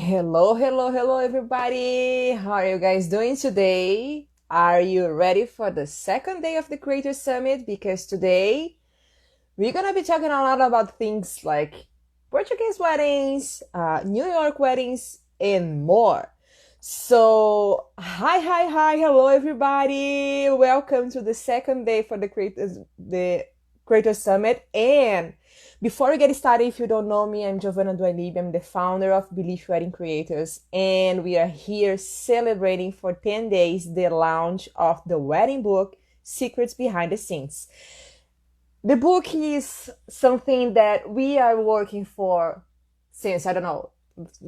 Hello, hello, hello, everybody. How are you guys doing today? Are you ready for the second day of the Creator Summit? Because today we're gonna be talking a lot about things like Portuguese weddings, New York weddings, and more. So, hi, hello, everybody. Welcome to the second day for the Creator Summit. And before we get started, if you don't know me, I'm Giovanna Duanib. I'm the founder of Belief Wedding Creators, and we are here celebrating for 10 days the launch of the wedding book, Secrets Behind the Scenes. The book is something that we are working for since, I don't know,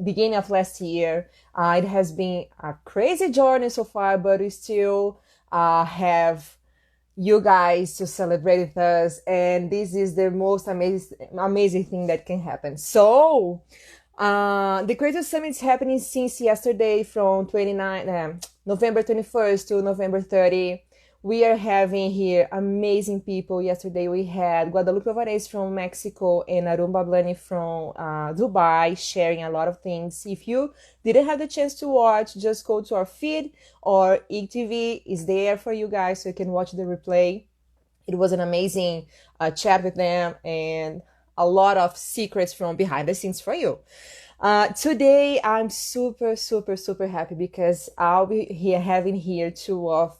beginning of last year. It has been a crazy journey so far, but we still have you guys to celebrate with us, and this is the most amazing thing that can happen. So the Creative Summit is happening since yesterday from November 21st to November 30. We are having here amazing people. Yesterday we had Guadalupe Alvarez from Mexico and Arun Bablani from Dubai sharing a lot of things. If you didn't have the chance to watch, just go to our feed, or IGTV is there for you guys so you can watch the replay. It was an amazing chat with them and a lot of secrets from behind the scenes for you. Today I'm super happy because I'll be here having here two of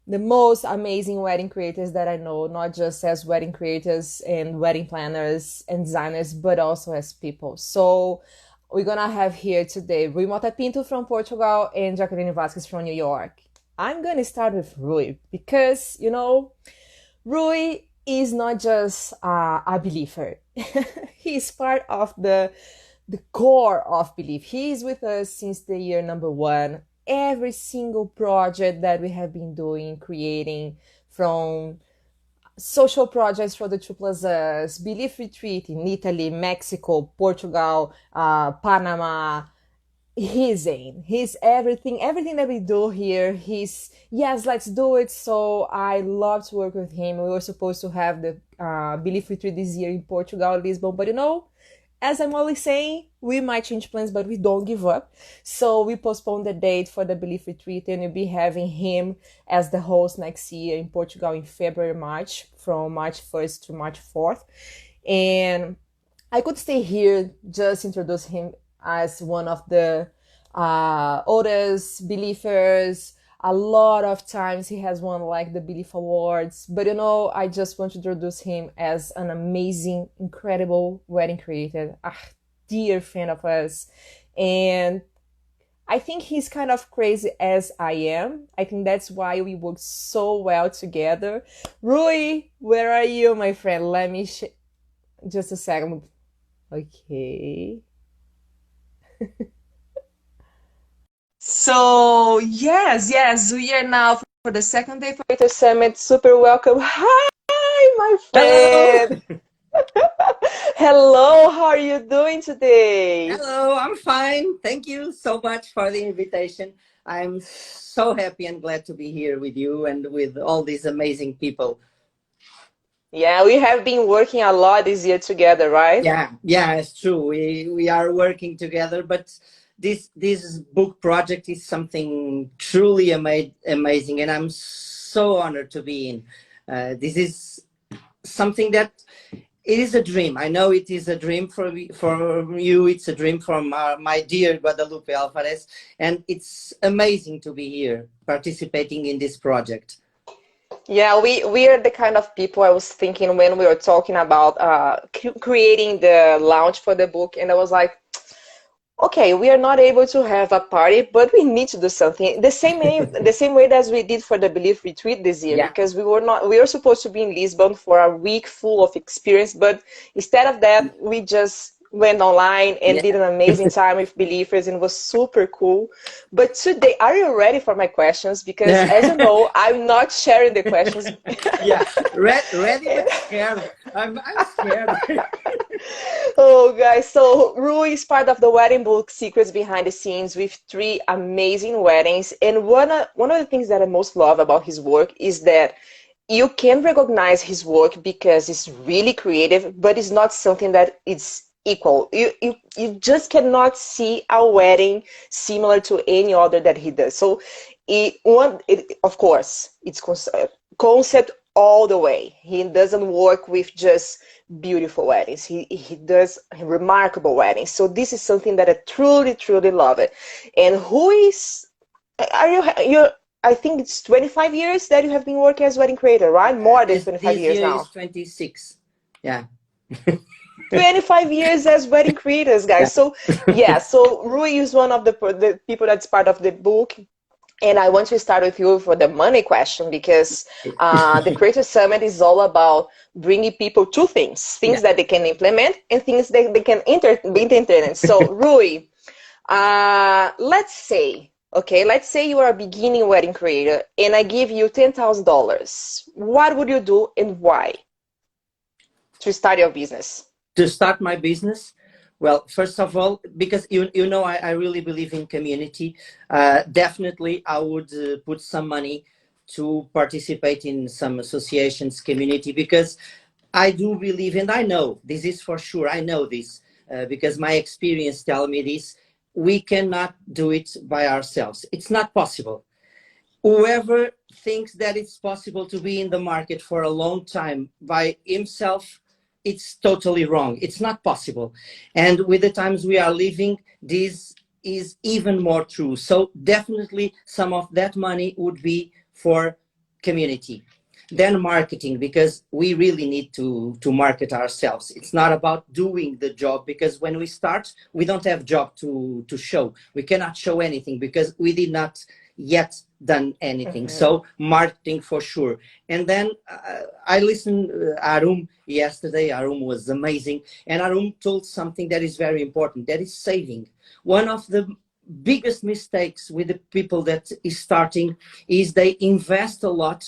the most amazing wedding creators that I know, not just as wedding creators and wedding planners and designers, but also as people. So we're gonna have here today Rui Mota Pinto from Portugal and Jacqueline Vazquez from New York. I'm gonna start with Rui because, Rui is not just a believer. He's part of the core of belief. He is with us since the year number one. Every single project that we have been doing, creating, from social projects for the Two Plus Us, Belief Retreat in Italy, Mexico, Portugal, Panama. He's in. He's everything that we do here. He's, yes, let's do it. So I love to work with him. We were supposed to have the Belief Retreat this year in Portugal, Lisbon, but as I'm always saying, we might change plans, but we don't give up. So we postponed the date for the Belief Retreat, and we'll be having him as the host next year in Portugal in February, March, from March 1st to March 4th. And I could stay here, just introduce him as one of the oldest believers. A lot of times he has won like the Belief Awards, but I just want to introduce him as an amazing, incredible wedding creator, a dear friend of us. And I think he's kind of crazy as I am. I think that's why we work so well together. Rui, where are you, my friend? Let me just a second. Okay. So yes, we are now for the second day for the summit. Super welcome. Hi, my Hello. friend. Hello, how are you doing today? Hello, I'm fine. Thank you so much for the invitation. I'm so happy and glad to be here with you and with all these amazing people. Yeah, we have been working a lot this year together, right? Yeah, it's true. We are working together, but this book project is something truly amazing, and I'm so honored to be in. This is something that it is a dream. I know it is a dream for you. It's a dream from my dear Guadalupe Alvarez, and it's amazing to be here participating in this project. Yeah, we are the kind of people I was thinking when we were talking about creating the launch for the book, and I was like, okay, we are not able to have a party, but we need to do something. The same way as we did for the Belief Retreat this year, Yeah. because we were supposed to be in Lisbon for a week full of experience, but instead of that, we just went online and Yeah. did an amazing time with believers, and it was super cool. But today, are you ready for my questions? Because as you know, I'm not sharing the questions. Yeah. Ready but scared. I'm scared. Oh, guys, so Rui is part of the wedding book Secrets Behind the Scenes with three amazing weddings. And one of the things that I most love about his work is that you can recognize his work because it's really creative, but it's not something that it's equal. You just cannot see a wedding similar to any other that he does. So of course, it's concept all the way. He doesn't work with just beautiful weddings. He does remarkable weddings. So this is something that I truly, truly love it. And who is, are you, I think it's 25 years that you have been working as wedding creator, right? More than 25 This years year is now. 26. Yeah. 25 years as wedding creators, Yeah. guys. So yeah, so Rui is one of the people that's part of the book. And I want to start with you for the money question because the Creator Summit is all about bringing people to things Yeah. that they can implement and things that they can be entertained. So, Rui, let's say you are a beginning wedding creator and I give you $10,000. What would you do and why to start your business? To start my business, well, first of all, because you know I really believe in community. Definitely I would put some money to participate in some associations community, because I do believe, and I know this is for sure, I know this because my experience tell me this: we cannot do it by ourselves. It's not possible. Whoever thinks that it's possible to be in the market for a long time by himself, it's totally wrong. It's not possible. And with the times we are living, this is even more true. So definitely some of that money would be for community. Then marketing, because we really need to market ourselves. It's not about doing the job, because when we start, we don't have job to show. We cannot show anything because we did not yet done anything. So marketing for sure. And then I listened Arum yesterday. Arum was amazing, and Arum told something that is very important, that is saving. One of the biggest mistakes with the people that is starting is they invest a lot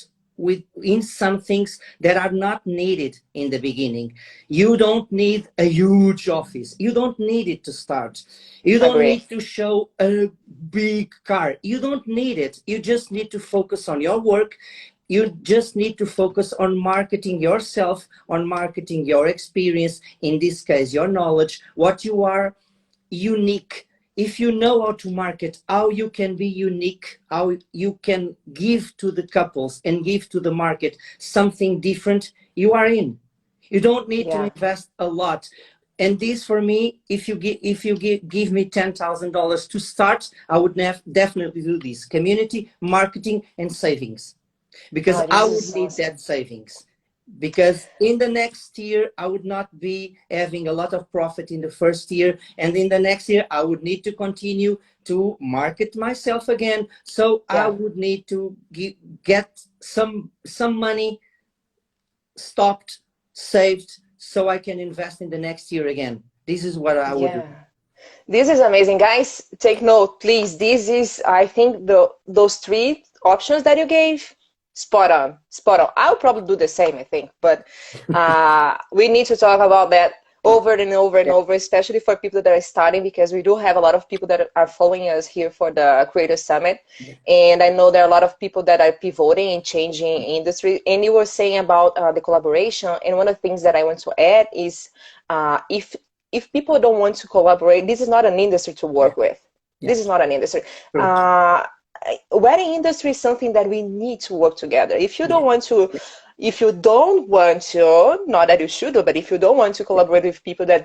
in some things that are not needed in the beginning. You don't need a huge office. You don't need it to start. You don't Agree. need to show a big car. You don't need it. You just need to focus on your work. You just need to focus on marketing yourself, on marketing your experience, in this case, your knowledge, what you are unique. If you know how to market, how you can be unique, how you can give to the couples and give to the market something different, you are in. You don't need to Yeah. invest a lot. And this, for me, if you give me $10,000 to start, I would definitely do this: community, marketing, and savings, because Oh, I this would is need awesome. that savings. Because in the next year, I would not be having a lot of profit in the first year. And in the next year, I would need to continue to market myself again. So I Yeah. would need to get some money stopped, saved, so I can invest in the next year again. This is what I would do. Yeah. This is amazing, guys. Take note, please. This is, I think, those three options that you gave, spot on, spot on. I'll probably do the same, I think, but we need to talk about that over and over and Yeah. over, especially for people that are starting, because we do have a lot of people that are following us here for the Creator Summit, and I know there are a lot of people that are pivoting and changing industry. And you were saying about the collaboration, and one of the things that I want to add is if people don't want to collaborate, this is not an industry to Yeah. work with. Yeah. This is not an industry. True. Uh, Wedding industry is something that we need to work together. If you Yeah. don't want to, Yeah. not that you should do, but if you don't want to Yeah. collaborate with people that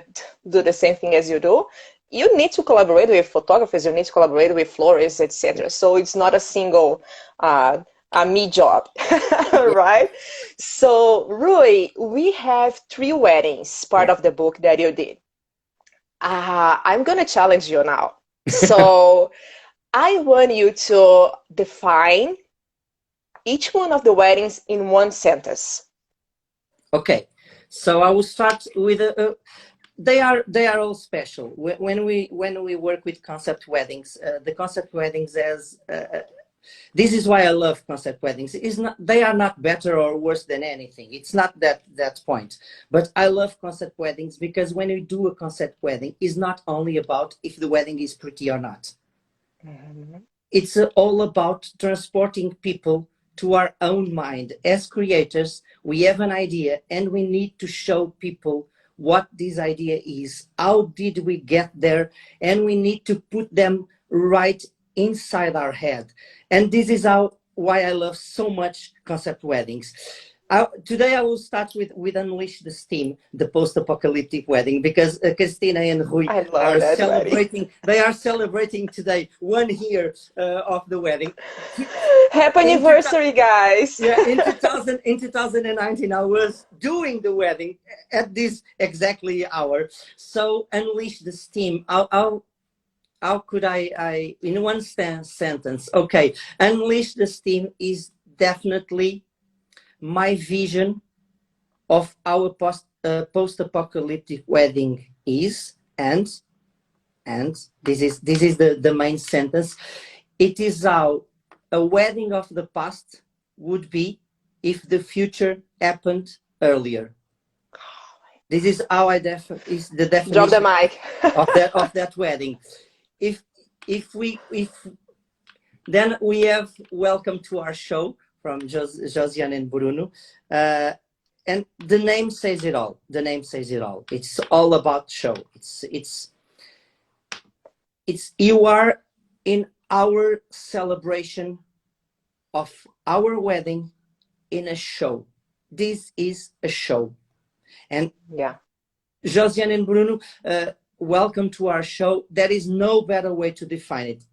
do the same thing as you do, you need to collaborate with photographers, you need to collaborate with florists, Yeah. etc. So it's not a single a me job, Yeah. right? So Rui, we have three weddings, part Yeah. of the book that you did. I'm going to challenge you now. So I want you to define each one of the weddings in one sentence. Okay. So I will start with they are all special. When we work with concept weddings, the concept weddings as this is why I love concept weddings. Is not They are not better or worse than anything. It's not that point. But I love concept weddings because when you do a concept wedding, it's not only about if the wedding is pretty or not. Mhm. It's all about transporting people to our own mind. As creators, we have an idea and we need to show people what this idea is, how did we get there, and we need to put them right inside our head. And this is how why I love so much concept weddings. Today I will start with Unleash the Steam, the post-apocalyptic wedding, because Christina and Rui I love are that wedding. celebrating. They are celebrating today 1 year of the wedding. Happy In two thou- anniversary, guys! yeah, in 2019, I was doing the wedding at this exactly hour. So Unleash the Steam. How could I in one sentence? Okay, Unleash the Steam is definitely my vision of our post-apocalyptic wedding is, and this is the main sentence. It is how a wedding of the past would be if the future happened earlier. This is how is the Drop the definition mic. of that wedding. If if then we have welcome to our show from Josiane and Bruno. And the name says it all. The name says it all. It's all about show. It's you are in our celebration of our wedding in a show. This is a show. And Yeah. Josiane and Bruno, welcome to our show. There is no better way to define it.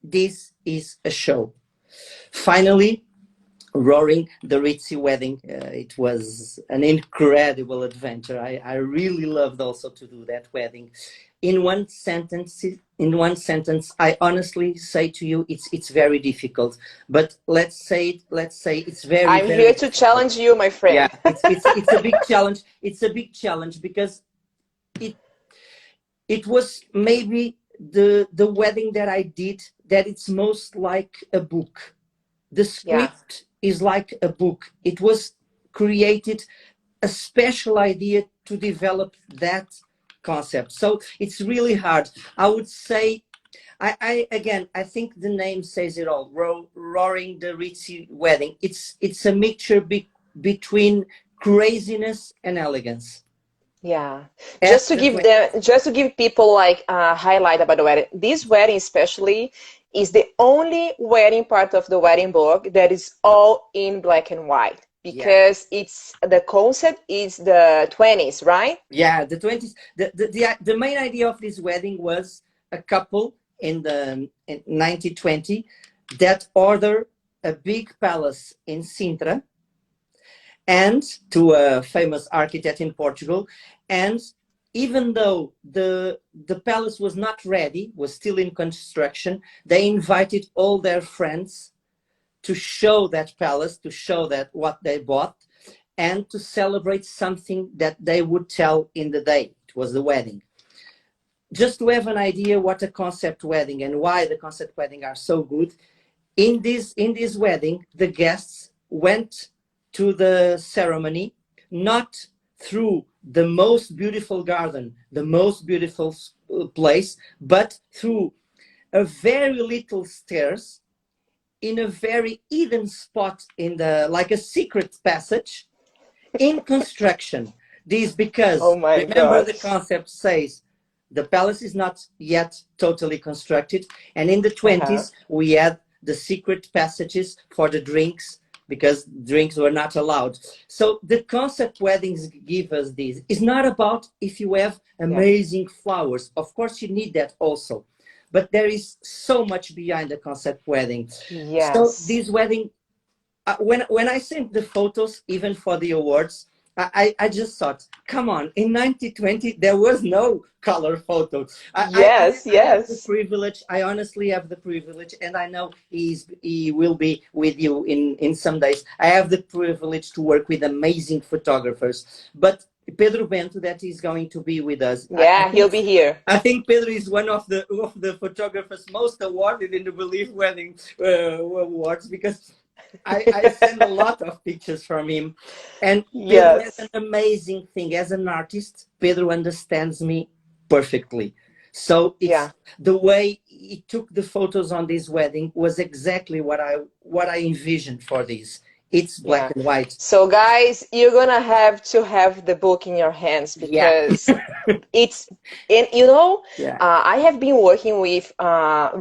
This is a show. Finally, Roaring the Ritzy wedding. It was an incredible adventure. I really loved also to do that wedding. In one sentence, I honestly say to you, it's very difficult. But let's say it's very, I'm very here to difficult. challenge you, my Yeah, friend. it's a big challenge. It's a big challenge because it was maybe the wedding that I did that it's most like a book. The script is like a book. It was created a special idea to develop that concept. So it's really hard. I would say, I think the name says it all. Roaring the Ritzy wedding. It's a mixture between craziness and elegance. Yeah. At the 20, Just to give people like a highlight about the wedding. This wedding especially is the only wedding part of the wedding book that is all in black and white yeah. because it's the concept is the 20s, right? Yeah, the 20s. The main idea of this wedding was a couple in 1920 that order a big palace in Sintra and to a famous architect in Portugal. And even though the palace was not ready, was still in construction, they invited all their friends to show that palace, to show that what they bought, and to celebrate something that they would tell in the day. It was the wedding. Just to have an idea what a concept wedding and why the concept wedding are so good. In this wedding, the guests went to the ceremony not through the most beautiful garden, the most beautiful place, but through a very little stairs in a very hidden spot in the like a secret passage in construction. This Oh because my remember God. the concept says the palace is not yet totally constructed, and in the Uh-huh. 20s we had the secret passages for the drinks because drinks were not allowed. So the concept weddings give us this. It's not about if you have Yeah. amazing flowers. Of course you need that also, but there is so much behind the concept wedding. So Yes. this wedding, when I sent the photos, even for the awards, I just thought, come on, in 1920 there was no color photo. Yes, I have the yes. privilege. I honestly have the privilege, and I know he will be with you in some days. I have the privilege to work with amazing photographers, but Pedro Bento that is going to be with us. Yeah, he'll be here. I think Pedro is one of the photographers most awarded in the Believe Wedding awards because I send a lot of pictures from him. And Pedro has an Yes. amazing thing. As an artist, Pedro understands me perfectly. So Yeah. it's the way he took the photos on this wedding was exactly what I envisioned for this. It's black Yeah. and white. So guys, you're gonna have to have the book in your hands Yeah. because it's, and you know, Yeah. I have been working with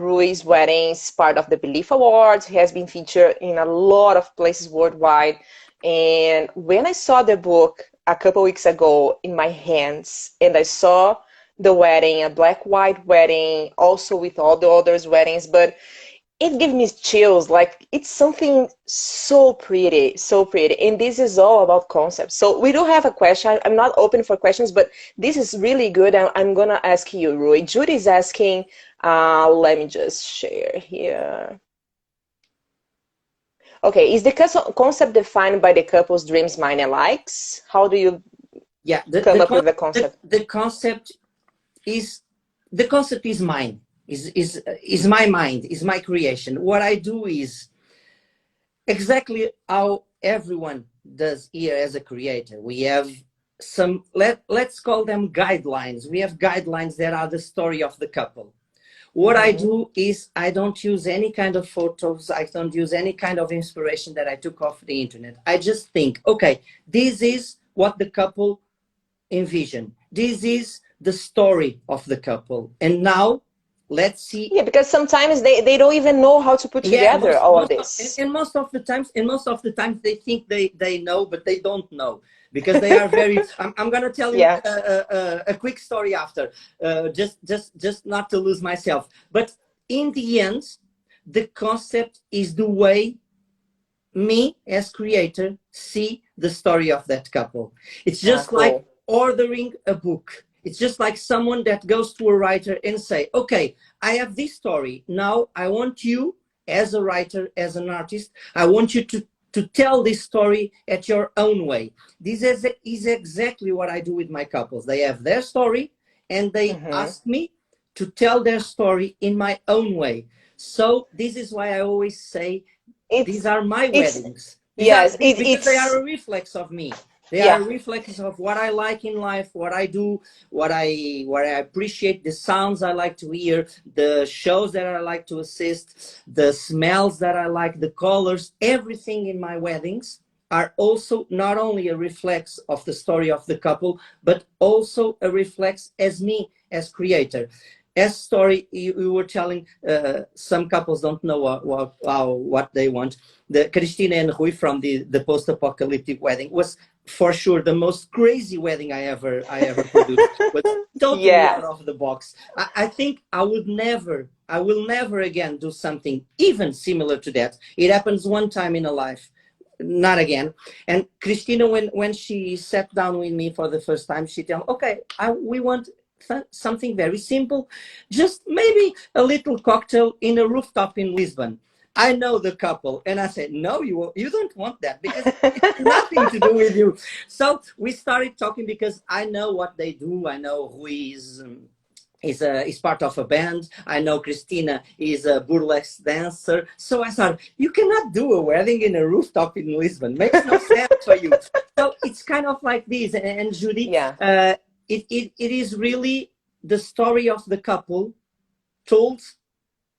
Rui's Weddings, part of the Belief Awards. He has been featured in a lot of places worldwide. And when I saw the book a couple weeks ago in my hands, and I saw the wedding, a black white wedding, also with all the others' weddings, but it gives me chills. Like it's something so pretty, so pretty. And this is all about concept. So we do have a question. I'm not open for questions, but this is really good. I'm gonna ask you, Rui. Judy's asking, let me just share here. Okay, is the concept defined by the couple's dreams, mind, and likes? How do you Yeah. come up with the concept? The concept is, the concept is mine. Is my mind, is my creation. What I do is exactly how everyone does here as a creator. We have some, let's call them guidelines. We have guidelines that are the story of the couple. What I do is I don't use any kind of photos. I don't use any kind of inspiration that I took off the internet. I just think, okay, this is what the couple envision. This is the story of the couple. And now let's see. Yeah, because sometimes they don't even know how to put Yeah, together all of this. and most of the times they think they know, but they don't know, because they are very I'm gonna tell you Yeah. a quick story after, just not to lose myself. But in the end, the concept is the way me as creator see the story of that couple. It's just like Cool. ordering a book. It's just like someone that goes to a writer and say, okay, I have this story. Now I want you as a writer, as an artist, I want you to tell this story at your own way. This is exactly what I do with my couples. They have their story and they ask me to tell their story in my own way. So this is why I always say, these are my It's weddings. yes, Because they are it's a reflex of me. They are yeah. a reflex of what I like in life, what I do, what I appreciate, the sounds I like to hear, the shows that I like to assist, the smells that I like, the colors, everything in my weddings are also not only a reflex of the story of the couple, but also a reflex as me, as creator. As story you were telling, some couples don't know what they want. The Cristina and Rui from the post-apocalyptic wedding was for sure the most crazy wedding I ever produced. Was totally Yeah. out of the box. I think I will never again do something even similar to that. It happens one time in a life, not again. And Christina, when she sat down with me for the first time, she told me, okay, we want something very simple, just maybe a little cocktail in a rooftop in Lisbon. I know the couple, and I said, no, you don't want that, because it's nothing to do with you. So we started talking, because I know what they do. I know who is part of a band. I know Christina is a burlesque dancer. So I thought, you cannot do a wedding in a rooftop in Lisbon. Makes no sense for you. So it's kind of like this. And Judy, Yeah. it is really the story of the couple told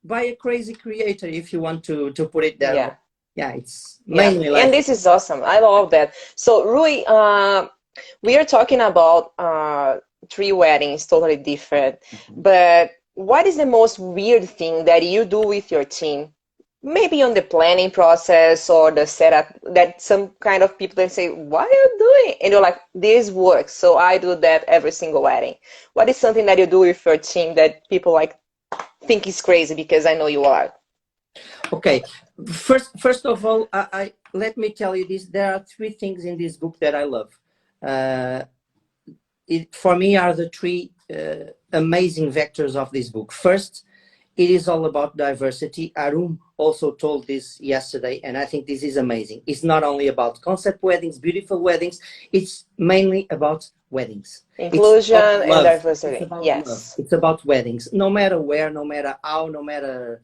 by a crazy creator, if you want to put it that way. Yeah. Yeah, it's Yeah. mainly And like this is awesome. I love that. So Rui, we are talking about three weddings, totally different. But what is the most weird thing that you do with your team? Maybe on the planning process or the setup, that some kind of people that say, what are you doing? And you're like, this works. So I do that every single wedding. What is something that you do with your team that people like think is crazy, because I know you are? Okay, first of all, I let me tell you this. There are three things in this book that I love. It for me are the three amazing vectors of this book. First, it is all about diversity. Arum also told this yesterday, and I think this is amazing. It's not only about concept weddings, beautiful weddings. It's mainly about weddings. It's Inclusion about and love. It's diversity. about love. Yes. It's about weddings. No matter where, no matter how, no matter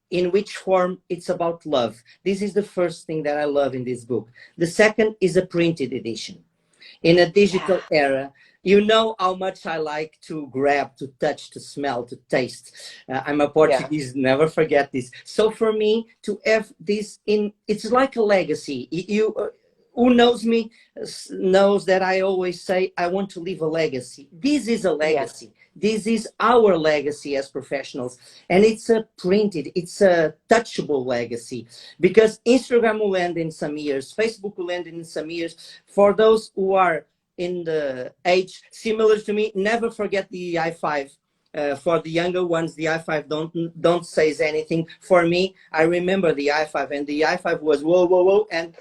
in which form, it's about love. This is the first thing that I love in this book. The second is a printed edition. In a Yeah. digital era, You know how much I like to grab, to touch, to smell, to taste. I'm a Yeah. Portuguese, never forget this. So for me to have this in, it's like a legacy. You, who knows me knows that I always say I want to leave a legacy. This is a Yes. legacy. This is our legacy as professionals, and it's a printed, it's a touchable legacy, because Instagram will end in some years, Facebook will end in some years. For those who are in the age similar to me, never forget the i5. For the younger ones, the i5 don't says anything. For me, I remember the i5, and the i5 was whoa, whoa, whoa, and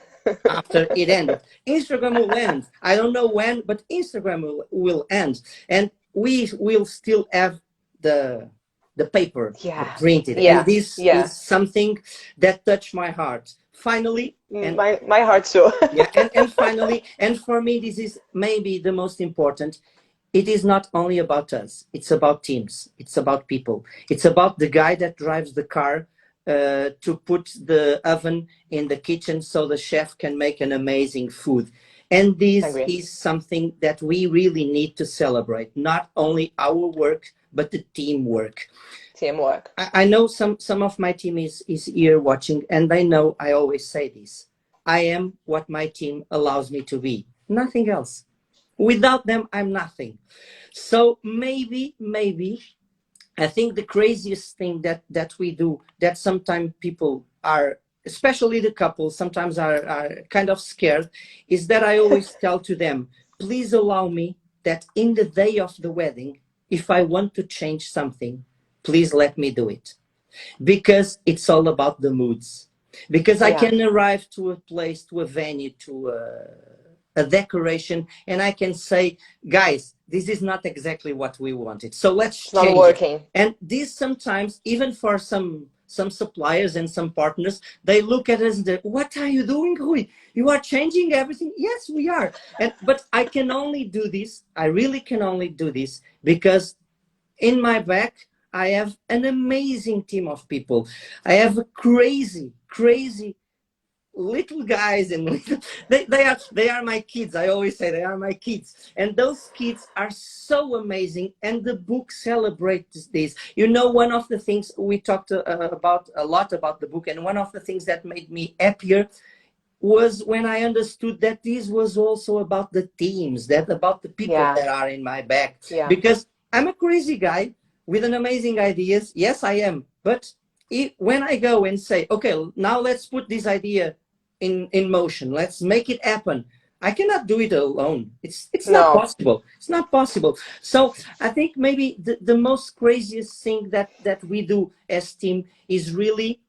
after it ended, Instagram will end. I don't know when, but Instagram will end, and we will still have the the paper, the Yeah. printed, and Yeah. this Yeah. is something that touched my heart. Finally, and My heart too. yeah, and finally, and for me, this is maybe the most important. It is not only about us, it's about teams, it's about people, it's about the guy that drives the car to put the oven in the kitchen so the chef can make an amazing food. And this Agree. is something that we really need to celebrate, not only our work but the teamwork. Teamwork. I know some of my team is here watching, and they know I always say this. I am what my team allows me to be, nothing else. Without them, I'm nothing. So maybe I think the craziest thing that we do, that sometimes people are, especially the couples, sometimes are kind of scared, is that I always tell to them, please allow me that in the day of the wedding, if I want to change something, please let me do it, because it's all about the moods. Because I Yeah. can arrive to a place, to a venue, to a decoration, and I can say, guys, this is not exactly what we wanted, so let's It's not change it. working. And this sometimes, even for some suppliers and some partners, they look at us and say, what are you doing, Rui? You are changing everything. Yes, we are. And but I can only do this, I really can only do this because in my back I have an amazing team of people. I have a crazy little guys, and little, they are my kids. I always say they are my kids, and those kids are so amazing, and the book celebrates this. One of the things we talked about a lot about the book, and one of the things that made me happier was when I understood that this was also about the teams, that about the people Yeah. that are in my back. Yeah. Because I'm a crazy guy with an amazing ideas. Yes, I am. But when I go and say, okay, now let's put this idea in motion, let's make it happen. I cannot do it alone. It's not No. possible. It's not possible. So I think maybe the most craziest thing that we do as team is really,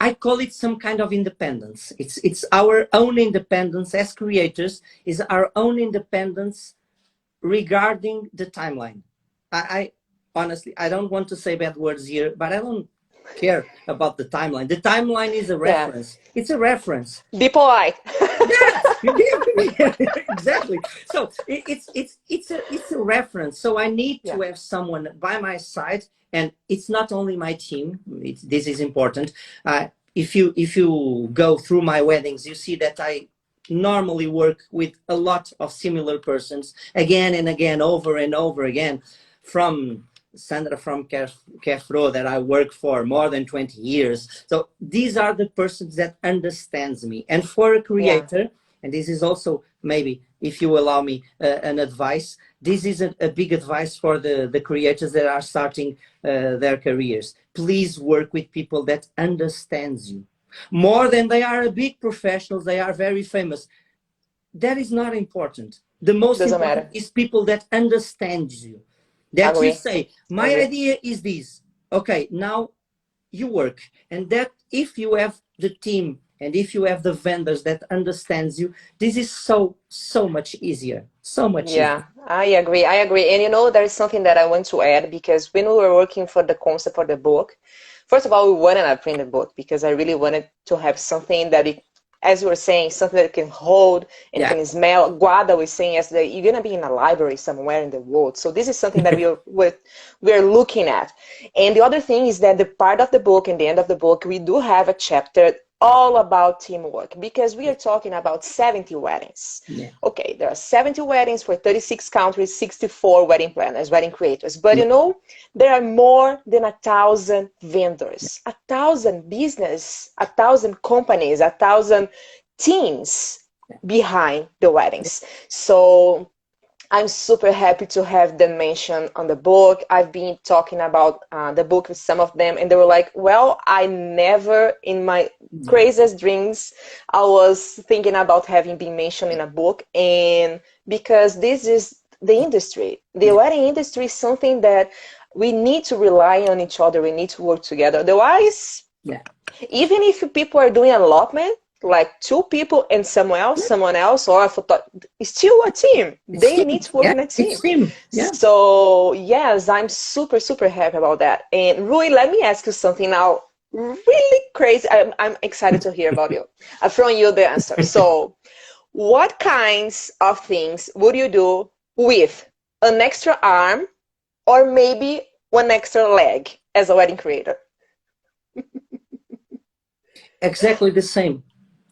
I call it some kind of independence. It's our own independence as creators, is our own independence regarding the timeline. I honestly, I don't want to say bad words here, but I don't care about the timeline. The timeline is a Yeah. reference. It's a reference. Be polite. Yes, exactly. So it's a reference. So I need Yeah. to have someone by my side, and it's not only my team. This is important. If you go through my weddings, you see that I normally work with a lot of similar persons again and again, over and over again, from Sandra from Carefro that I work for more than 20 years. So these are the persons that understands me. And for a Yeah. creator, and this is also maybe, if you allow me, an advice, this is a big advice for the creators that are starting their careers. Please work with people that understands you. More than they are big professionals, they are very famous. That is not important. The most Doesn't important matter. is people that understand you, that you Agree. say, my Agree. idea is this, okay, now you work. And that if you have the team, and if you have the vendors that understands you, this is so much easier, so much easier. Yeah, I agree. I agree. And there is something that I want to add, because when we were working for the concept for the book, first of all, we wanted a printed book because I really wanted to have something that it, as you were saying, something that it can hold and Yeah. can smell. Guada was saying yesterday, you're gonna be in a library somewhere in the world. So this is something that we're looking at. And the other thing is that the part of the book and the end of the book, we do have a chapter all about teamwork because we are talking about 70 weddings. Yeah. Okay, there are 70 weddings for 36 countries, 64 wedding planners, wedding creators. But Yeah. you know, there are more than 1,000 vendors, 1,000 business, 1,000 companies, 1,000 teams behind the weddings. So I'm super happy to have them mentioned on the book. I've been talking about the book with some of them, and they were like, well, I never in my Yeah. craziest dreams, I was thinking about having been mentioned in a book. And because this is the industry, the Yeah. wedding industry is something that we need to rely on each other. We need to work together. Otherwise, Yeah. even if people are doing allotment, like two people and someone else, or a photo, it's still a team. It's They need team. to work Yeah. in a It's team. team. Yeah. So yes, I'm super, super happy about that. And Rui, let me ask you something now. Really crazy. I'm excited to hear about you. I'm throwing you the answer. So, what kinds of things would you do with an extra arm or maybe one extra leg as a wedding creator? Exactly the same.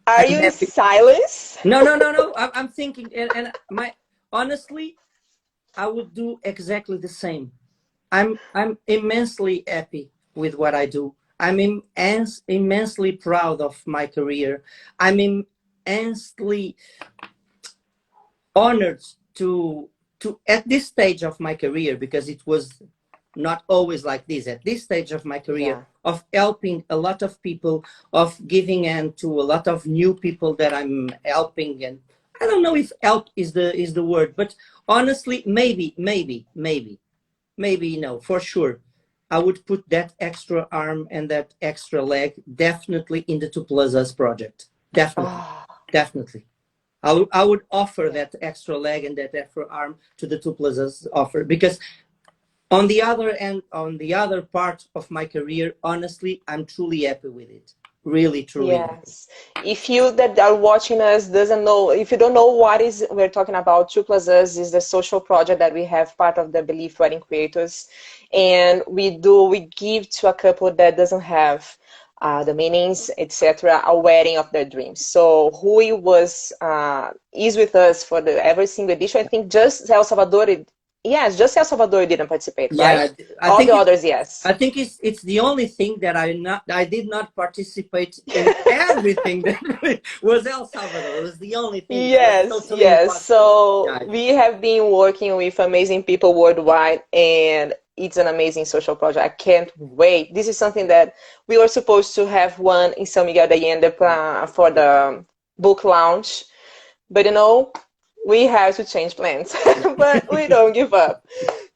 Are I'm you in happy. silence? No, no, no, no. I'm thinking, and my honestly, I would do exactly the same. I'm immensely happy with what I do. I'm immensely proud of my career. I'm immensely honored to at this stage of my career, because it was not always like this, at this stage of my career, Yeah. of helping a lot of people, of giving hand to a lot of new people that I'm helping. And I don't know if help is the word, but honestly, maybe no, for sure I would put that extra arm and that extra leg definitely in the 2+Us project. Definitely. Oh, Definitely. I would offer yeah. that extra leg and that extra arm to the 2+Us offer, because on the other end, on the other part of my career, honestly, I'm truly happy with it. Really, truly happy. Yes. If you that are watching us doesn't know, if you don't know what is we're talking about, 2+Us is the social project that we have part of the Belief Wedding Creators, and we give to a couple that doesn't have the meanings, etc., a wedding of their dreams. So Rui was is with us for the every single edition. I think just El Salvador, yes, just El Salvador didn't participate, right? Yeah, I All think the it, others, yes. I think it's the only thing that I did not participate in everything that was El Salvador. It was the only thing that was Yes, totally yes. impossible. So Yeah, we have been working with amazing people worldwide, and it's an amazing social project. I can't wait. This is something that we were supposed to have one in São Miguel de Allende for the book launch, but you know, we have to change plans, but we don't give up.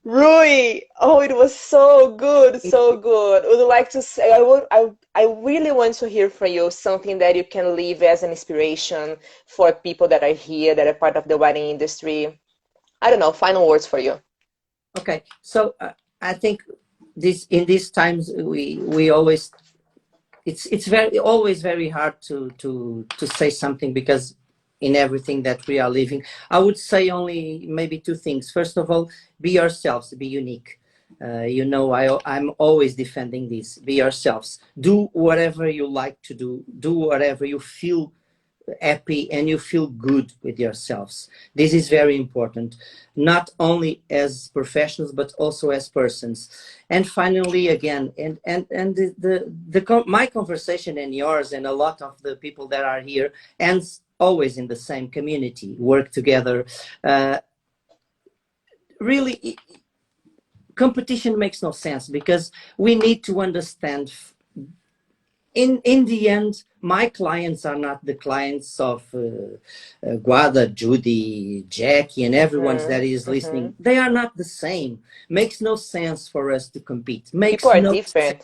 Rui, oh, it was so good, so good. Would you like to say, I really want to hear from you something that you can leave as an inspiration for people that are here, that are part of the wedding industry. I don't know, final words for you. okay, so I think this in these times we always, it's very always very hard to say something, because in everything that we are living, I would say only maybe two things. First of all, be yourselves, be unique. I'm always defending this: be yourselves, do whatever you like to do whatever you feel happy and you feel good with yourselves. This is very important, not only as professionals but also as persons. And finally, again, and my conversation and yours and a lot of the people that are here ends always in the same community: work together. uh, Really, competition makes no sense, because we need to understand, in the end, my clients are not the clients of Guada, Judy, Jackie, and everyone that is listening. Hmm. They are not the same. Makes no sense for us to compete. People Makes are no sense. different,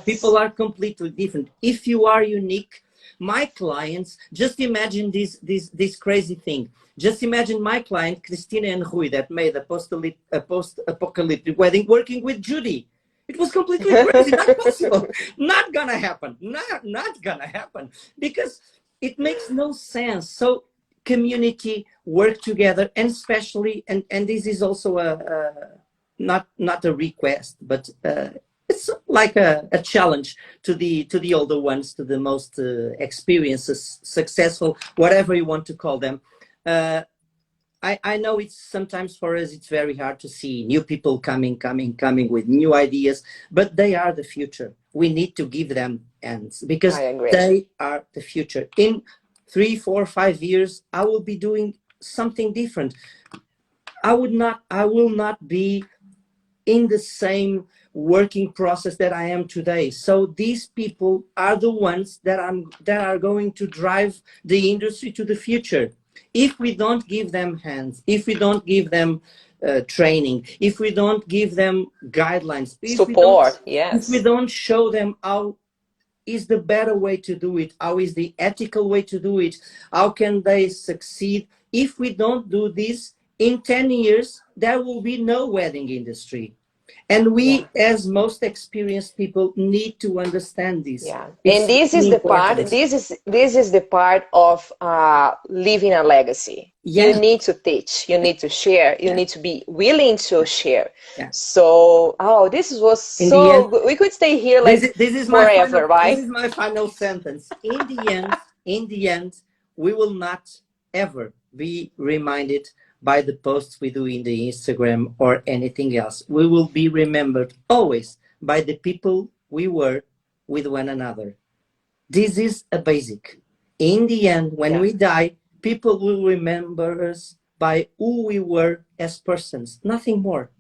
People yes. are completely different. If you are unique, my clients, just imagine this crazy thing. Just imagine my client, Christina and Rui, that made a post-apocalyptic wedding, working with Judy. It was completely crazy, not possible, not gonna happen, not gonna happen, because it makes no sense. So community, work together, and especially, and this is also a not a request, but it's like a challenge to the older ones, to the most experienced, successful, whatever you want to call them. Uh, I know it's sometimes for us it's very hard to see new people coming with new ideas, but they are the future. We need to give them hands I because agree. they are the future. In 3, 4, 5 years, I will be doing something different. I will not be in the same working process that I am today. So these people are the ones that are going to drive the industry to the future. If we don't give them hands, if we don't give them training, if we don't give them guidelines, Support, if we yes. don't show them how is the better way to do it, how is the ethical way to do it, how can they succeed, if we don't do this, in 10 years there will be no wedding industry. And Yeah. we, as most experienced people, need to understand this. Yeah, and It's this is really the part. important. This is the part of leaving a legacy. You Yeah, need to teach. You need to share. You yeah, need to be willing to share. yeah. So, oh, this was In the so end, good. We could stay here like forever, this right? is my final sentence. In the end, we will not ever be reminded by the posts we do in the Instagram or anything else. We will be remembered always by the people we were with one another. This is a basic. In the end, when Yeah. we die, people will remember us by who we were as persons. Nothing more.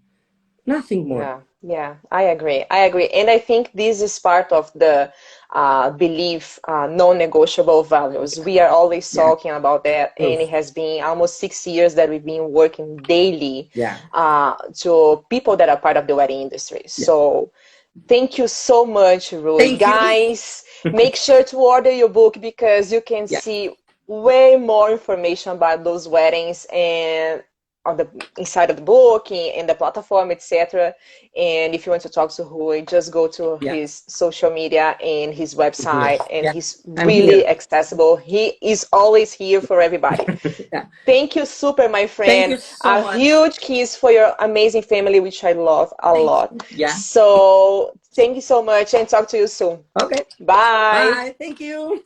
Nothing more. Yeah, yeah, I agree. I agree. And I think this is part of the belief, non-negotiable values. We are always Yeah. talking about that, and it Oof. has been almost 6 years that we've been working daily Yeah. to people that are part of the wedding industry. Yeah. So thank you so much, Rui. Thank you. Guys, make sure to order your book because you can Yeah. see way more information about those weddings and on the inside of the book in the platform, etc. And if you want to talk to Rui, just go to Yeah. his social media and his Here. website, and Yeah. he's I'm really here. accessible. He is always here for everybody. Yeah. Thank you, super, my Thank friend. you so A much. huge kiss for your amazing family, which I love a Thank lot. you. Yeah. So, thank you so much and talk to you soon. Okay. Bye. Bye. Thank you.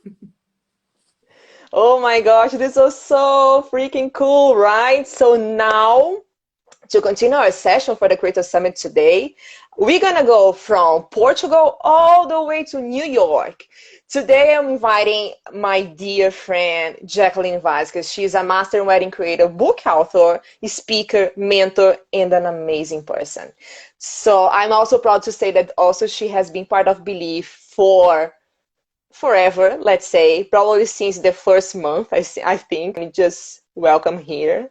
Oh my gosh, this was so freaking cool, right? So, now to continue our session for the Creator Summit today, we're gonna go from Portugal all the way to New York. Today I'm inviting my dear friend Jacqueline Vazquez. She's a master wedding creator, book author, speaker, mentor, and an amazing person. So I'm also proud to say that also she has been part of Believe for forever, let's say, probably since the first month, I think. Just welcome here.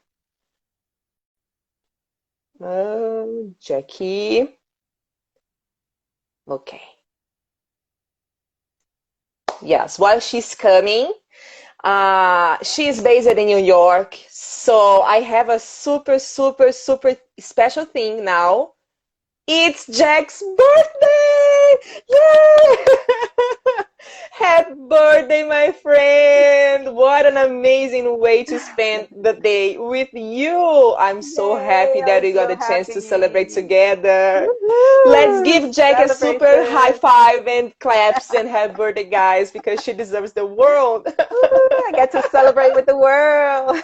Oh, Jackie. Okay. Yes, while she's coming, she's based in New York. So I have a super, super, super special thing now. It's Jack's birthday! Yay! Happy birthday, my friend! What an amazing way to spend the day with you. I'm so happy Yay, that I'm we got so a chance to celebrate happy. together. Let's Woohoo! give Jack a super high Celebration. five and claps and happy birthday, guys, because she deserves the world. Woo, I get to celebrate with the world.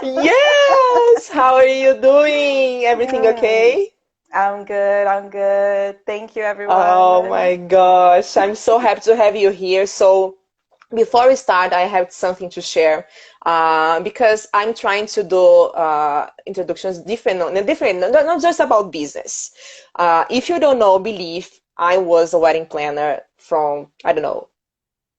Yes! How are you doing? Everything Mm, okay? I'm good. I'm good. Thank you, Oh everyone. my gosh, I'm so happy to have you here. So, before we start, I have something to share because I'm trying to do introductions different, not just about business. If you don't know, believe I was a wedding planner from, I don't know,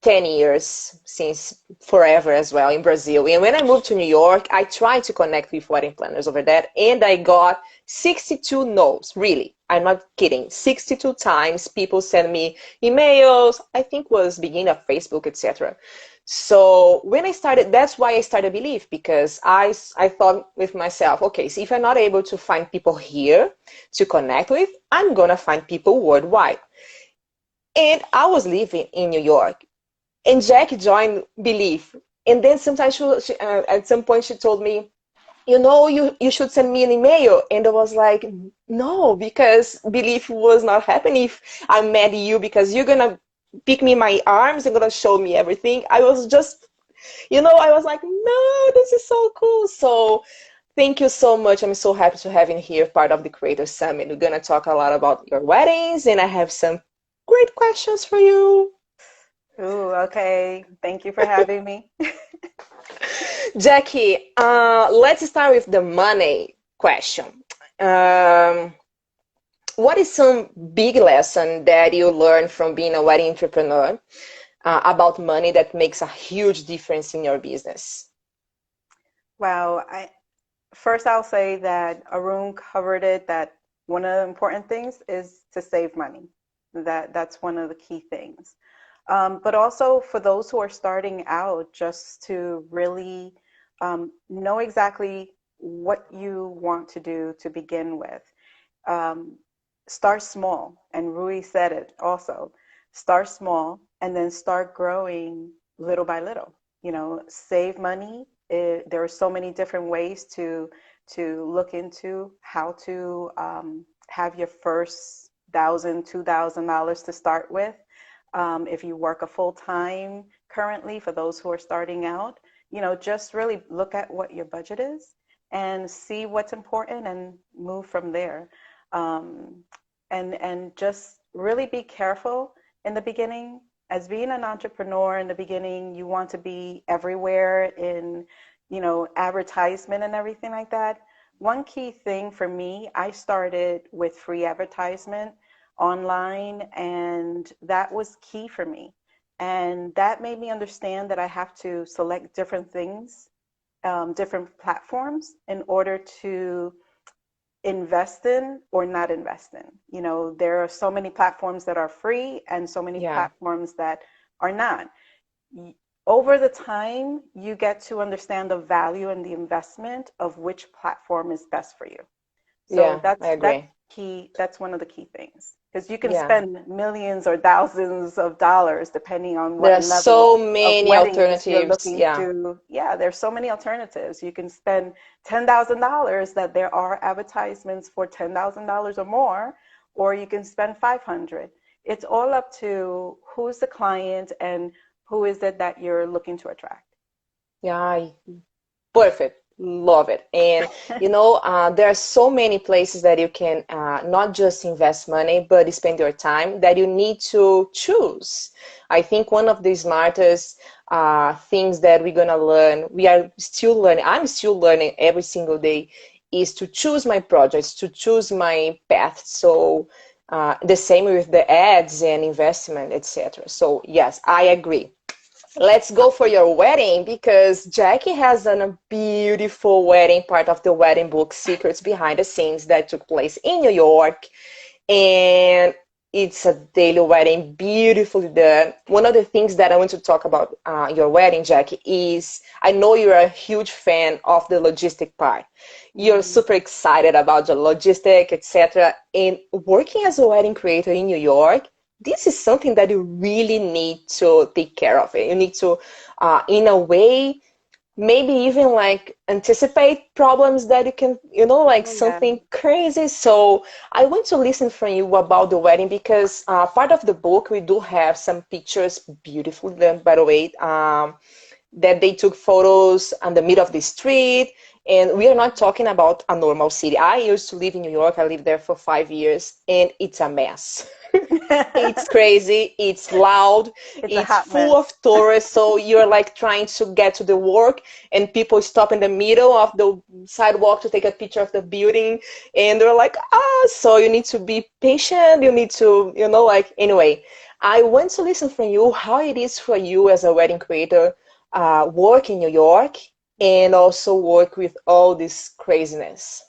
10 years since forever as well in Brazil. And when I moved to New York, I tried to connect with wedding planners over there and I got 62 no's, really. I'm not kidding. 62 times people send me emails, I think was beginning of Facebook, etc. So when I started, that's why I started Believe, because I thought with myself, okay, so if I'm not able to find people here to connect with, I'm going to find people worldwide. And I was living in New York and Jack joined Believe. And then sometimes at some point she told me, you should send me an email. And I was like, no, because belief was not happening if I met you because you're gonna pick me in my arms and gonna show me everything. I was just, I was like, no, this is so cool. So thank you so much. I'm so happy to have you here, part of the Creator Summit. We're gonna talk a lot about your weddings, and I have some great questions for you. Ooh, okay. Thank you for having me. Jackie, let's start with the money question. Um, what is some big lesson that you learned from being a wedding entrepreneur about money that makes a huge difference in your business? Wow. First I'll say that Arun covered it, that one of the important things is to save money. That's one of the key things. But also for those who are starting out, just to really know exactly what you want to do to begin with. Um, Start small, and Rui said it also. Start small and then start growing little by little. Save money. There are so many different ways to look into how to have your first $1,000, $2,000 to start with. If you work a full time currently, for those who are starting out, just really look at what your budget is and see what's important and move from there. Um, and just really be careful in the beginning. As being an entrepreneur in the beginning, you want to be everywhere in, advertisement and everything like that. One key thing for me, I started with free advertisement online, and that was key for me. And that made me understand that I have to select different things, different platforms in order to invest in or not invest in. There are so many platforms that are free and so many Yeah, platforms that are not. Over the time, you get to understand the value and the investment of which platform is best for you. So yeah, that's I that's agree. key. That's one of the key things, because you can Yeah. spend millions or thousands of dollars depending on There what are level so of many weddings you're alternatives. looking Yeah. to. Yeah, there's so many alternatives. You can spend $10,000, that there are advertisements for $10,000 or more, or you can spend 500. It's all up to who's the client and who is it that you're looking to attract. Yeah, perfect. Love it. And there are so many places that you can not just invest money, but spend your time that you need to choose. I think one of the smartest things that we're gonna learn, we are still learning, I'm still learning every single day, is to choose my projects, to choose my path. So the same with the ads and investment, etc. So yes, I agree. Let's go for your wedding because Jackie has done a beautiful wedding, part of the wedding book Secrets Behind the Scenes that took place in New York. And it's a daily wedding, beautifully done. One of the things that I want to talk about your wedding, Jackie, is I know you're a huge fan of the logistic part. You're Mhm. super excited about the logistic, etc. And working as a wedding creator in New York, this is something that you really need to take care of it. You need to, in a way, maybe even like anticipate problems that you can, like Oh yeah. something crazy. So I want to listen from you about the wedding because part of the book we do have some pictures, beautifully done, by the way, that they took photos on the middle of the street. And we are not talking about a normal city. I used to live in New York. I lived there for 5 years, and it's a mess. It's crazy, it's loud, It's a it's hot full of mess. tourists. So you're like trying to get to the work, and people stop in the middle of the sidewalk to take a picture of the building, and they're like, so you need to be patient. You need to, like, anyway. I want to listen from you how it is for you as a wedding creator, work in New York and also work with all this craziness.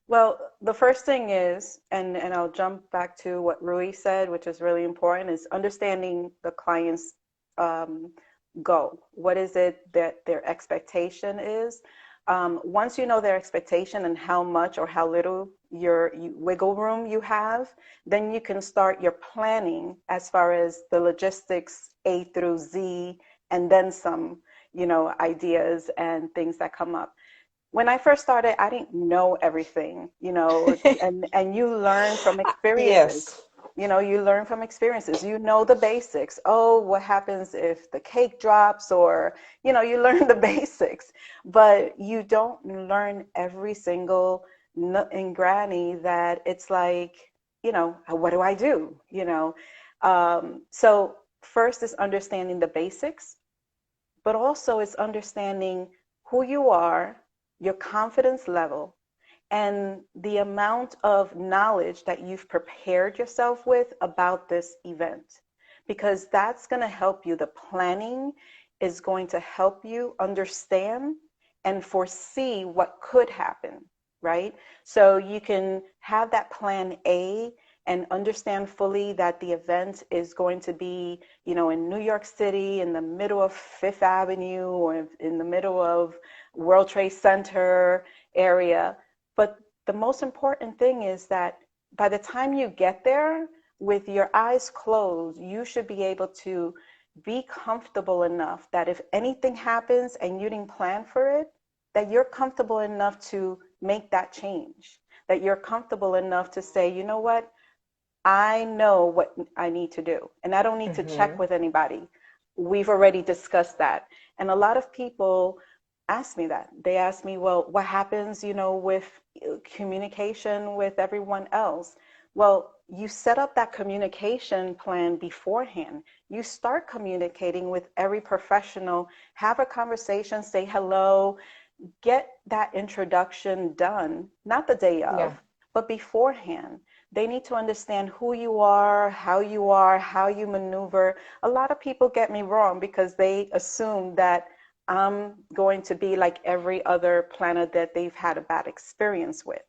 Well, the first thing is, and I'll jump back to what Rui said, which is really important, is understanding the client's um, goal. What is it that their expectation is? Once you know their expectation and how much or how little wiggle room you have, then you can start your planning as far as the logistics A through Z, and then some, ideas and things that come up. when I first started, I didn't know everything, and you learn from experiences. Yes. You learn from experiences. You know the basics. Oh, what happens if the cake drops, or, you learn the basics, but you don't learn every single nook and granny that it's like, what do I do? So first is understanding the basics, but also it's understanding who you are, your confidence level, and the amount of knowledge that you've prepared yourself with about this event. Because that's going to help you. The planning is going to help you understand and foresee what could happen, right? So you can have that plan A and understand fully that the event is going to be, in New York City, in the middle of Fifth Avenue, or in the middle of World Trade Center area. But the most important thing is that by the time you get there, with your eyes closed, you should be able to be comfortable enough that if anything happens and you didn't plan for it, that you're comfortable enough to make that change, that you're comfortable enough to say, you know what, I know what I need to do, and I don't need to check Mm-hmm. with anybody. We've already discussed that. And a lot of people ask me that. They ask me, well, what happens, with communication with everyone else? Well, you set up that communication plan beforehand. You start communicating with every professional, have a conversation, say hello, get that introduction done, not the day Yeah. of, but beforehand. They need to understand who you are, how you maneuver. A lot of people get me wrong because they assume that I'm going to be like every other planner that they've had a bad experience with.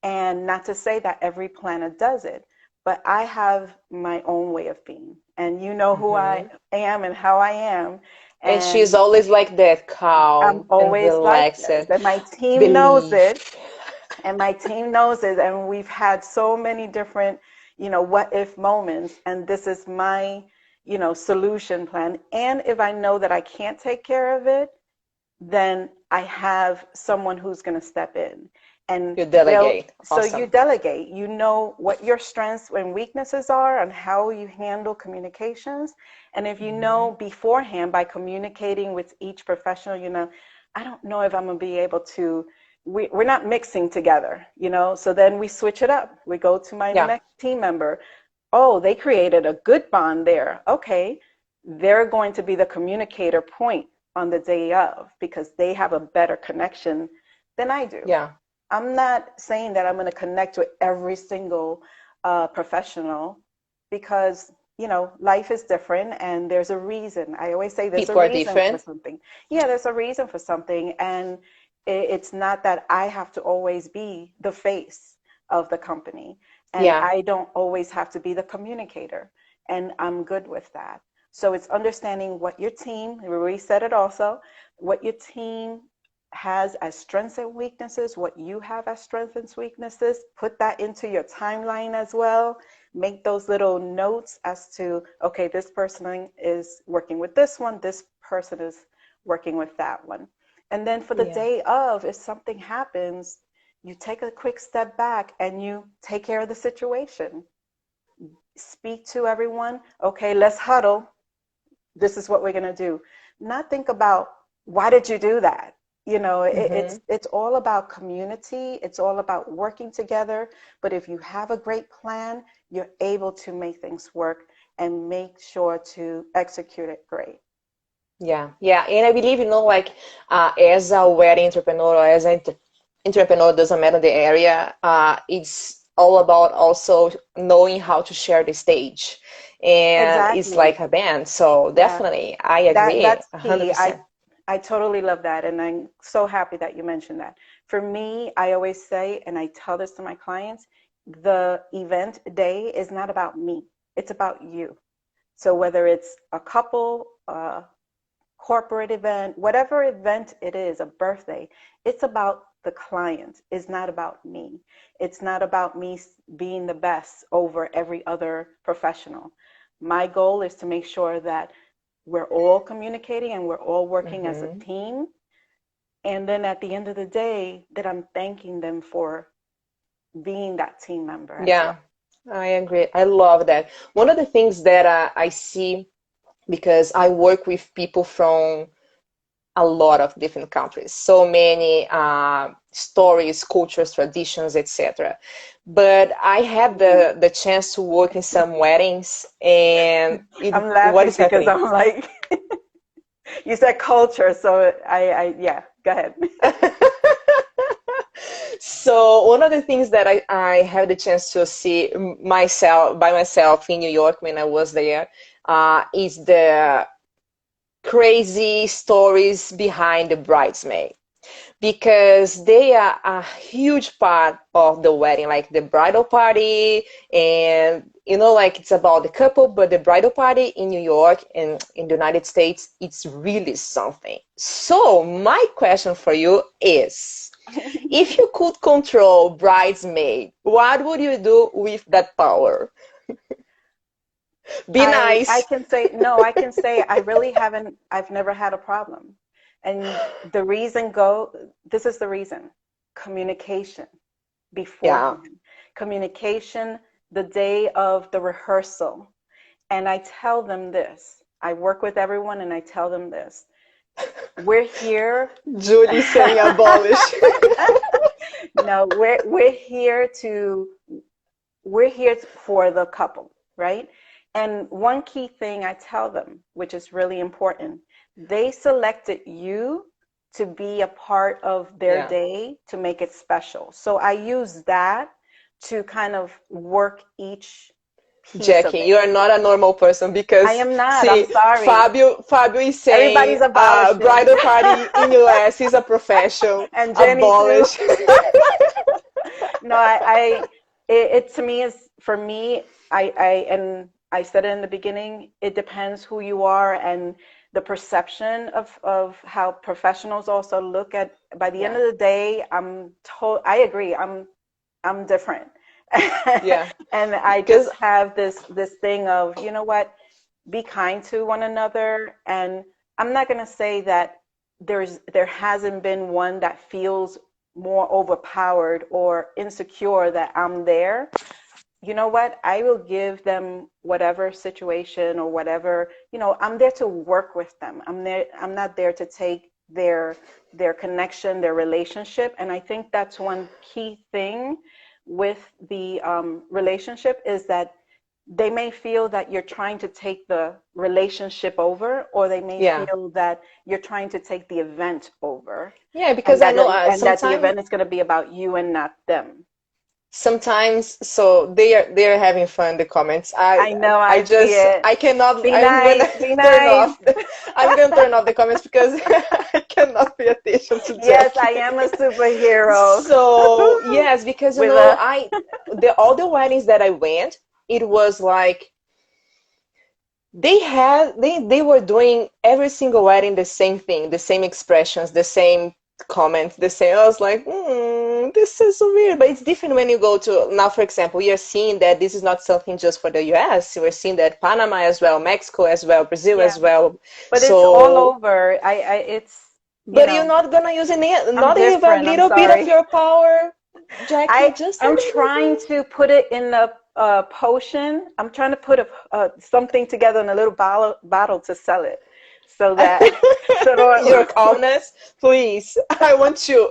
And not to say that every planner does it, but I have my own way of being. And you know who I Mm-hmm. am and how I am. And she's And always like that, I'm calm and always like relaxed. this. And my team knows Believe. it. And we've had so many different, what if moments. And this is my, solution plan. And if I know that I can't take care of it, then I have someone who's going to step in. And You delegate. so you Awesome. delegate, you know what your strengths and weaknesses are and how you handle communications. And if you Mm-hmm. know beforehand by communicating with each professional, I don't know if I'm going to be able to, we're not mixing together, so then we switch it up. We go to my Yeah. next team member. Oh, they created a good bond there. Okay, they're going to be the communicator point on the day of because they have a better connection than I do. Yeah. I'm not saying that I'm going to connect with every single professional because, life is different and there's a reason. I always say there's a People are reason for different. something. Yeah, there's a reason for something. And it's not that I have to always be the face of the company. And Yeah. I don't always have to be the communicator. And I'm good with that. So it's understanding what your team, we said it also, what your team has as strengths and weaknesses, what you have as strengths and weaknesses, put that into your timeline as well. Make those little notes as to, okay, this person is working with this one, this person is working with that one. And then for the Yeah. day of, if something happens, you take a quick step back and you take care of the situation. Speak to everyone. Okay, let's huddle. This is what we're going to do. Not think about why did you do that. Mm-hmm. It's all about community. It's all about working together. But if you have a great plan, you're able to make things work and make sure to execute it great. Yeah. Yeah. And I believe, like, as a wedding entrepreneur or as an entrepreneur, doesn't matter the area, it's all about also knowing how to share the stage. And it's Exactly. like a band. So Yeah. definitely, I That agree that's key. 100%. I totally love that, and I'm so happy that you mentioned that. For me, I always say, and I tell this to my clients, the event day is not about me. It's about you. So whether it's a couple, corporate event, whatever event it is, a birthday, it's about the client. It's not about me. It's not about me being the best over every other professional. My goal is to make sure that we're all communicating and we're all working as a Mm-hmm. team And then at the end of the day, that I'm thanking them for being that team member as Yeah, well. I agree. I love that. One of the things that I see, because I work with people from a lot of different countries, so many stories, cultures, traditions, etc. But I had the chance to work in some weddings, and I'm what laughing is because happening? I'm like, you said culture, so yeah, go ahead. So one of the things that I had the chance to see myself by myself in New York when I was there is the crazy stories behind the bridesmaid, because they are a huge part of the wedding, like the bridal party. And like it's about the couple, but the bridal party in New York and in the United States, it's really something. So my question for you is, if you could control bridesmaid, what would you do with that power? Be I nice. can say no, I can say I really haven't, I've never had a problem. And the reason this is the reason. Communication Yeah. beforehand. Communication the day of the rehearsal. And I tell them this. I work with everyone and I tell them this. We're here. Judy saying abolish. No, we're here for the couple, right? And one key thing I tell them, which is really important, they selected you to be a part of their Yeah. day to make it special. So I use that to kind of work each piece of Jackie, it. you are not a normal person, I because am not. I'm see, sorry. Fabio is saying Everybody's abolishing. bridal party in US is a profession. And Jenny too. Abolish. No, it to me is for me. And I said it in the beginning. It depends who you are and the perception of how professionals also look at. By the end Yeah. of the day, I agree. I'm different, Yeah. and I Because just have this thing of, you know what, be kind to one another. And I'm not going to say that there hasn't been one that feels more overpowered or insecure that I'm there. You know what? I will give them whatever situation or whatever, I'm there to work with them. I'm not there to take their connection, their relationship. And I think that's one key thing with the relationship, is that they may feel that you're trying to take the relationship over, or they may yeah. feel that you're trying to take the event over, Yeah, and because I know that the event is going to be about you and not them. sometimes so they are having fun in the comments. I know, I I see just it. I cannot. Be I'm gonna nice, be turn nice. off I'm gonna turn off the comments, because I cannot pay attention to Yes, I Jackie. am a superhero. So yes, because With a all the weddings that I went, it was like they were doing every single wedding the same thing, the same expressions, the same comments, the same. I was like, this is so weird. But it's different when you go to now. For example, we are seeing that this is not something just for the U.S. We're seeing that Panama as well, Mexico as well, Brazil yeah, as well. but it's all So, over. It's, but you're not gonna use I'm not even a different. I'm little bit of sorry. your power, Jackie, I just a I'm little trying bit. to put it in a potion. I'm trying to put something together in a little bottle to sell it, so that so Your that, calmness, please. I want you.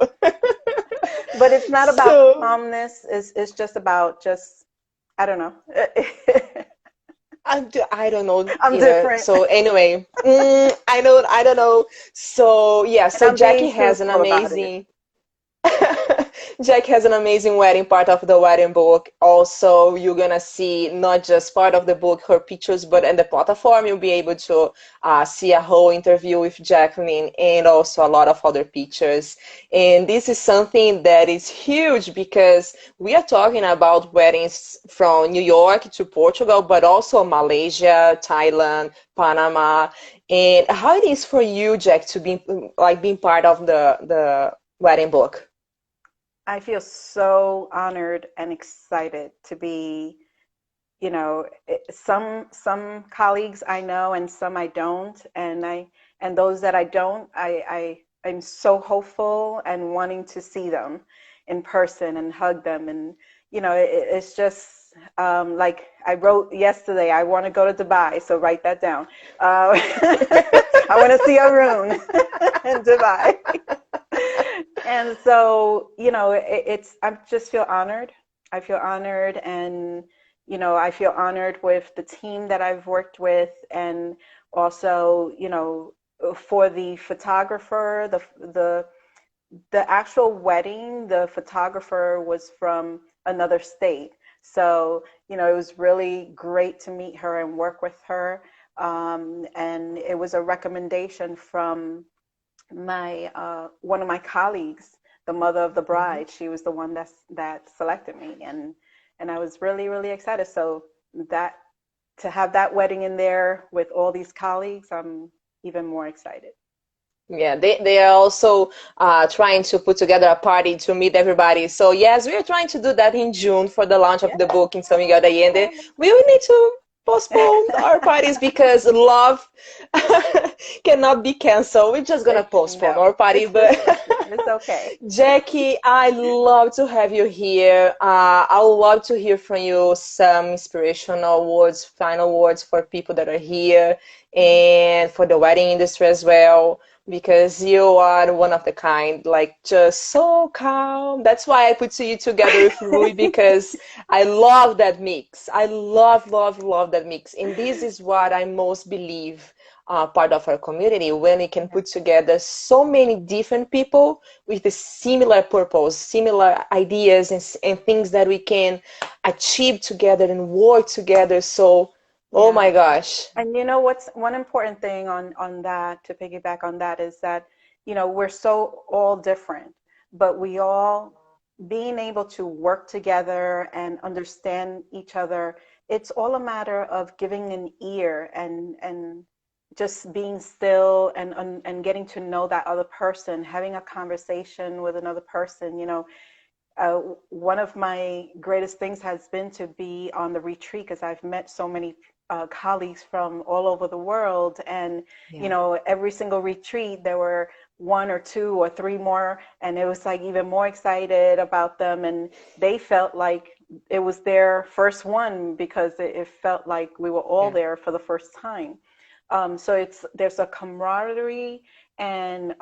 but it's not about So calmness. It's just about just, I don't know. I don't know I'm either. different, So anyway, I don't know. So yeah, and so I'm being Jackie has an truthful about it. amazing Jack has an amazing wedding part of the wedding book. Also, you're gonna see not just part of the book, her pictures, but in the platform, you'll be able to see a whole interview with Jacqueline, and also a lot of other pictures. And this is something that is huge, because we are talking about weddings from New York to Portugal, but also Malaysia, Thailand, Panama. And how it is for you, Jack, to be like being part of the wedding book? I feel so honored and excited to be, some colleagues I know and some I don't, and those that I don't, I'm so hopeful and wanting to see them in person and hug them. And, it's just like I wrote yesterday, I want to go to Dubai. So write that down. I want to see Arun in Dubai. And so, I just feel honored. I feel honored, and, I feel honored with the team that I've worked with, and also, for the photographer, the actual wedding, the photographer was from another state. So, it was really great to meet her and work with her. And it was a recommendation from my one of my colleagues, the mother of the Mhm. bride. She was the one that selected me, and I was really, really excited. So that to have that wedding in there with all these colleagues, I'm even more excited. Yeah, they are also trying to put together a party to meet everybody. So yes, we are trying to do that in June for the launch of Yeah. the book in São Miguel de Allende. We will need to postpone our parties because love cannot be canceled. We're just gonna postpone No, our party, but it's okay. Jackie, I love to have you here. I would love to hear from you some inspirational words, final words for people that are here and for the wedding industry as well, because you are one of the kind, like just so calm. That's why I put you together with Rui, because I love that mix. I love, love, love that mix. And this is what I most believe part of our community, when we can put together so many different people with a similar purpose, similar ideas, and things that we can achieve together and work together. So, oh Yeah. my gosh. And what's one important thing on that, to piggyback on that, is that, we're so all different, but we all being able to work together and understand each other. It's all a matter of giving an ear and just being still and getting to know that other person, having a conversation with another person. One of my greatest things has been to be on the retreat, because I've met so many colleagues from all over the world. And, Yeah. every single retreat, there were one or two or three more. And it was like even more excited about them. And they felt like it was their first one, because it felt like we were all Yeah. there for the first time. So there's a camaraderie and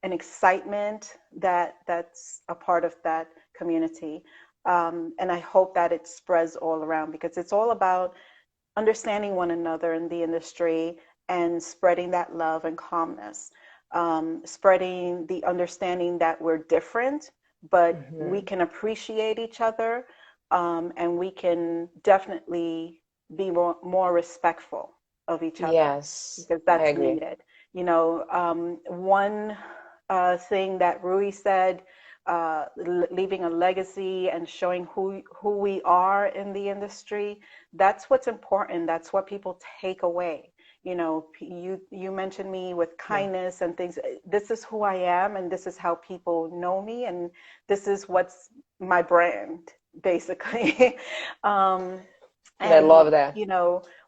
an excitement that's a part of that community. And I hope that it spreads all around, because it's all about understanding one another in the industry and spreading that love and calmness, spreading the understanding that we're different, but we Hmm. can appreciate each other, and we can definitely be more respectful of each other, Yes, because I that's agree. needed. One thing that Rui said, leaving a legacy and showing who we are in the industry, that's what's important. That's what people take away. You mentioned me with Yeah. kindness and things. This is who I am, and this is how people know me, and this is what's my brand, basically. um, I and love that.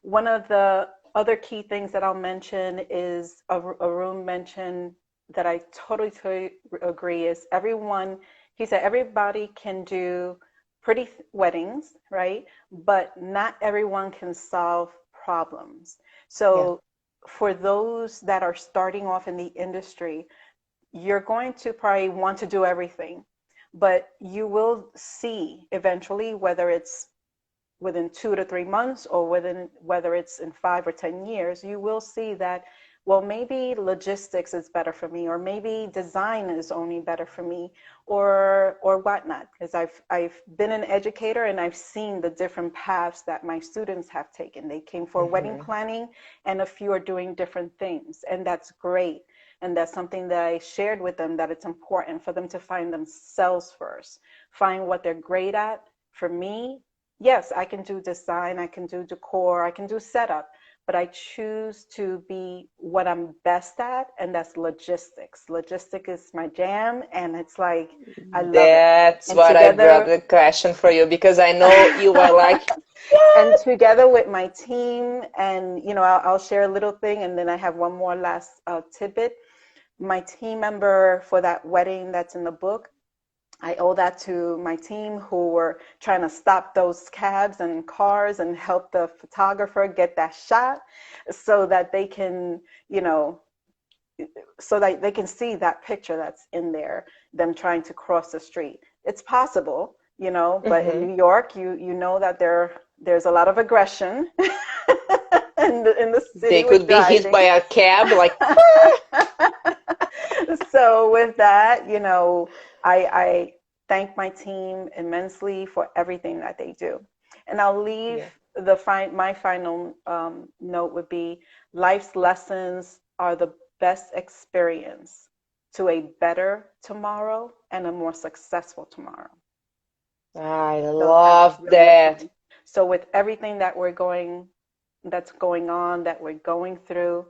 one of the other key things that I'll mention is Arun mentioned, that I totally agree, is everyone. He said everybody can do pretty weddings, right? But not everyone can solve problems. Yeah. So for those that are starting off in the industry, you're going to probably want to do everything, but you will see eventually, whether it's within 2 to 3 months or whether it's in 5 or 10 years, you will see that, well, maybe logistics is better for me, or maybe design is only better for me, or whatnot. Because I've been an educator, and I've seen the different paths that my students have taken. They came for wedding Hmm. planning, and a few are doing different things, and that's great. And that's something that I shared with them, that it's important for them to find themselves first, find what they're great at. For me, yes, I can do design, I can do decor, I can do setup, but I choose to be what I'm best at, and that's logistics. Logistic is my jam, and it's like, I love it. That's And what I brought together, the question for you, because I know you are like, and what? together with my team, and I'll share a little thing, and then I have one more last tidbit. my team member for that wedding that's in the book, I owe that to my team who were trying to stop those cabs and cars and help the photographer get that shot so that they can, you know, so that they can see that picture that's in there, them trying to cross the street. It's possible, you know, but in Mm-hmm. New York, you know that there's a lot of aggression in the They city with could be hit by driving. a cab, like, So with that, you know, I thank my team immensely for everything that they do. And I'll leave yeah. my final note would be life's lessons are the best experience to a better tomorrow and a more successful tomorrow. I So that was love really that. important. So with everything that's going on, that we're going through,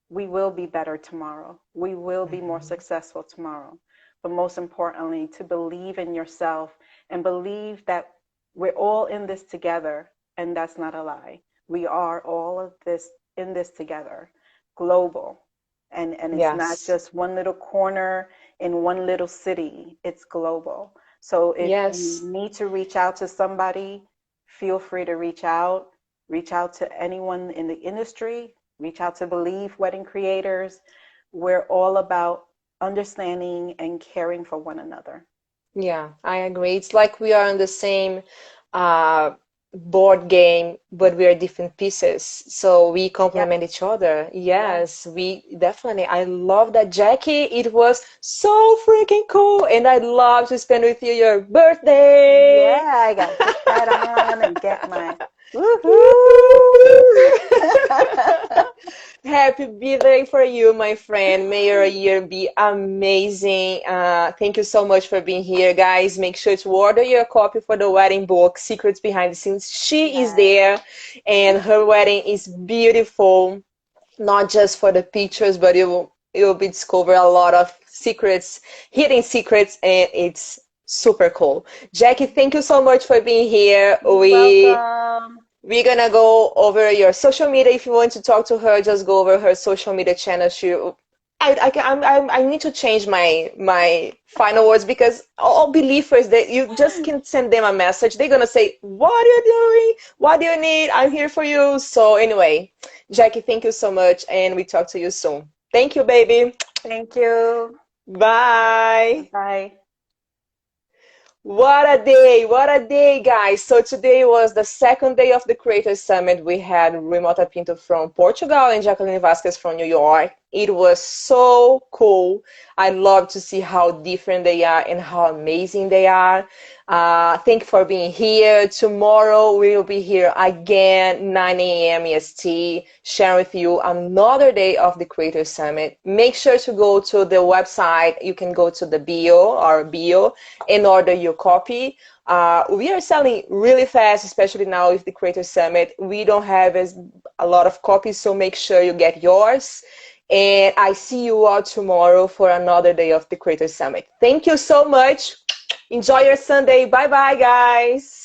we will be better tomorrow. We will be more Mhm. successful tomorrow. But most importantly, to believe in yourself and believe that we're all in this together. And that's not a lie. We are all of this in this together, global. And it's not Yes. just one little corner in one little city, it's global. So if you Yes. need to reach out to somebody, feel free to reach out to anyone in the industry, reach out to Believe Wedding Creators. We're all about understanding and caring for one another. Yeah, I agree. It's like we are on the same uh, board game, but we are different pieces. So we Yes, complement each other. yes. Yes, we definitely. I love that, Jackie. It was so freaking cool, and I'd love to spend with you your birthday. Yeah, I got to put that on and get my Woo! woohoo. Happy birthday for you, my friend. May your year be amazing. Thank you so much for being here, guys. Make sure to order your copy for the wedding book, Secrets Behind the Scenes. She is Yes. there, and her wedding is beautiful, not just for the pictures, but you will be discover a lot of secrets, hidden secrets, and it's super cool. Jackie, thank you so much for being here. You're welcome. We're gonna go over your social media. If you want to talk to her, just go over her social media channel. I need to change my final words because all believers that you just can send them a message. They're gonna say, "What are you doing? What do you need? I'm here for you." So anyway, Jackie, thank you so much, and we talk to you soon. Thank you, baby. Thank you. Bye. Bye. What a day, guys. So today was the second day of the Creators Summit. We had Rui Mota Pinto from Portugal and Jacqueline Vazquez from New York. It was so cool. I love to see how different they are and how amazing they are. Thank you for being here. Tomorrow we will be here again, 9 a.m. EST, sharing with you another day of the Creators Summit. Make sure to go to the website. You can go to the bio and order your copy. We are selling really fast, especially now with the Creator Summit. We don't have a lot of copies, so make sure you get yours. And I see you all tomorrow for another day of the Creator Summit. Thank you so much. Enjoy your Sunday. Bye bye, guys.